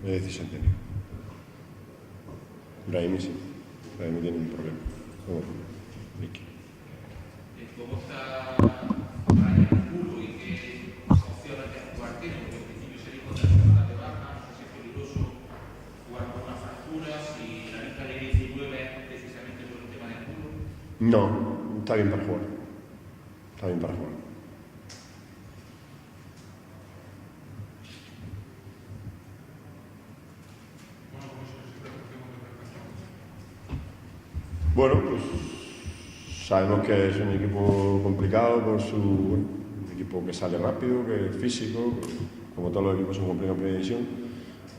es decisión técnica. Brahimi sí, Brahimi tiene un problema. Vicky. ¿Cómo está Brian Angulo y qué opciones de jugar tiene? Porque al principio se dijo 3 semanas de baja, no sé si es peligroso jugar con una fractura, si la lista de 19 es precisamente por el tema de Angulo. No, está bien para jugar. Está bien para jugar. Bueno, pues sabemos que es un equipo complicado por un equipo que sale rápido, que es físico, como todos los equipos son complicados en primera división.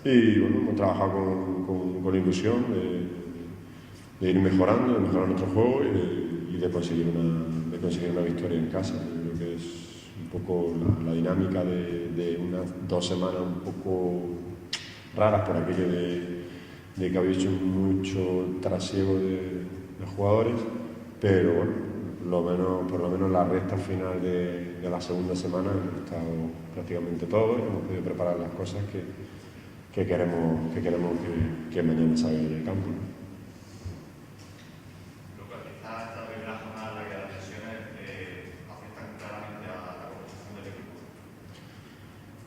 Y bueno, hemos trabajado con ilusión de ir mejorando, de mejorar nuestro juego y de conseguir una victoria en casa. Yo creo que es un poco la dinámica de unas 2 semanas un poco raras por aquello de que había hecho mucho trasiego de jugadores, pero bueno, por lo menos la recta final de la segunda semana hemos estado prácticamente todos y hemos podido preparar las cosas que queremos que mañana salga del campo. Lo que quizás esta primera jornada en la que las lesiones afectan claramente a la composición del equipo.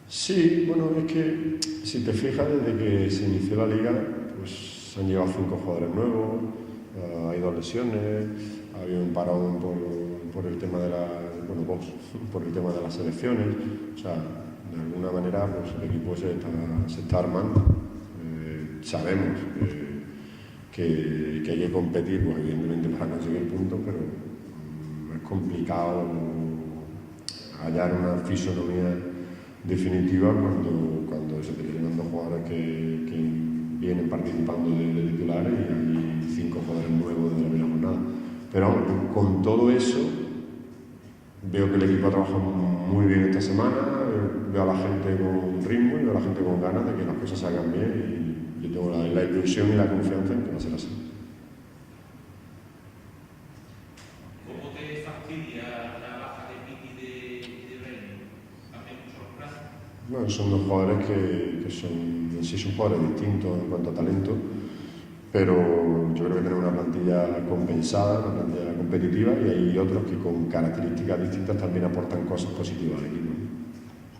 Sí, bueno, es que si te fijas, desde que se inició la liga, pues se han llegado 5 jugadores nuevos, hay 2 lesiones, había un parón por el tema de por el tema de las selecciones, o sea, de alguna manera pues el equipo se está armando. Sabemos que hay que competir, pues evidentemente para conseguir puntos, pero es complicado hallar una fisonomía definitiva cuando se te llenan 2 jugadores que vienen participando de titulares y hay 5 jugadores nuevos de la primera jornada. Pero vamos, con todo eso, veo que el equipo ha trabajado muy bien esta semana, veo a la gente con ritmo y veo a la gente con ganas de que las cosas salgan bien y yo tengo la ilusión y la confianza en que va a ser así. ¿Cómo te fastidia la baja de Vicky y de Brahimi? ¿También mucho los brazos? Bueno, son 2 jugadores que en sí son jugadores distintos en cuanto a talento, pero yo creo que tenemos una plantilla compensada, una plantilla competitiva, y hay otros que con características distintas también aportan cosas positivas al equipo.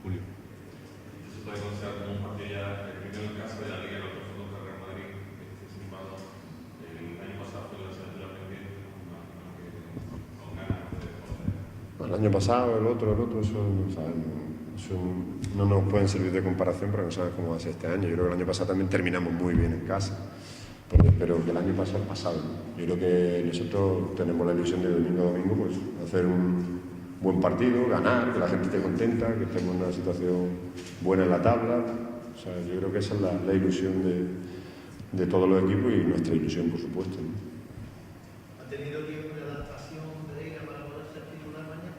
Julio. ¿Esto se puede considerar como un partido ya, primero en el caso de la Liga, el otro fue contra el Real Madrid, que sin embargo el año pasado fue la asignatura pendiente, con ganas de poder? El año pasado, el otro, eso no sabemos. Eso no nos pueden servir de comparación porque no sabemos cómo va a ser este año. Yo creo que el año pasado también terminamos muy bien en casa, pero que el año pasado es pasado. Yo creo que nosotros tenemos la ilusión de domingo a domingo pues, hacer un buen partido, ganar, que la gente esté contenta, que estemos en una situación buena en la tabla. O sea, yo creo que esa es la ilusión de todos los equipos y nuestra ilusión, por supuesto, ¿no? ¿Ha tenido tiempo de adaptación Pereira para poder ser titular mañana?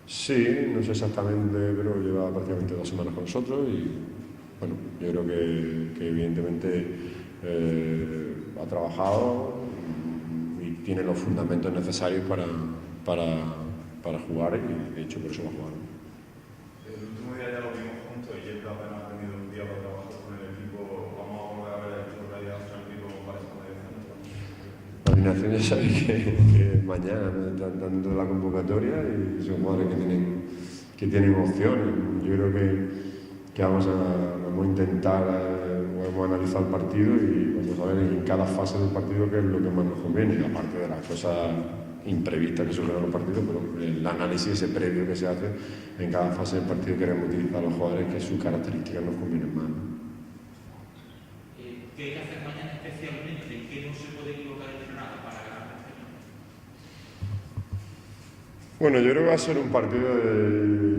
Sí, no sé exactamente, pero lleva prácticamente 2 semanas con nosotros y bueno, yo creo que evidentemente ha trabajado y tiene los fundamentos necesarios para jugar y de hecho por eso va a jugar. El último día ya lo vimos juntos y él apenas ha tenido un día para trabajar con el equipo. Vamos a volver a ver el equipo que haya hecho el equipo para esta mediación. La alineación ya sabéis que mañana están dando la convocatoria y son jugadores que tienen opciones. Yo creo que vamos a intentar, vamos a analizar el partido y vamos a ver en cada fase del partido qué es lo que más nos conviene, aparte de las cosas imprevistas que surgen en los partidos, pero el análisis ese previo que se hace en cada fase del partido queremos utilizar a los jugadores que sus características nos convienen más, ¿no? ¿Qué hay que hacer mañana especialmente? ¿En qué no se puede equivocar el entrenador para ganar? Bueno, yo creo que va a ser un partido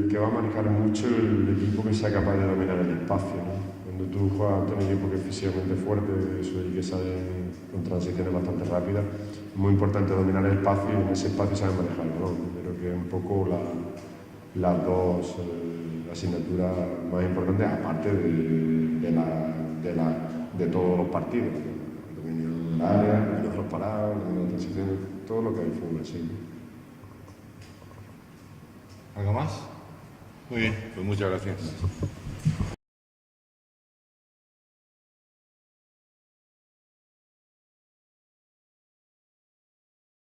que va a marcar mucho el equipo que sea capaz de dominar el espacio, ¿no? Cuando tú juegas con un equipo que es físicamente fuerte y que sale con transiciones bastante rápidas, es muy importante dominar el espacio y en ese espacio saber manejar el balón. Creo que es un poco las 2 asignaturas más importantes, aparte de todos los partidos. El dominio del área, el dominio de los parados, el dominio de las transiciones, todo lo que hay en fútbol, sí. ¿Algo más? Muy bien, pues muchas gracias.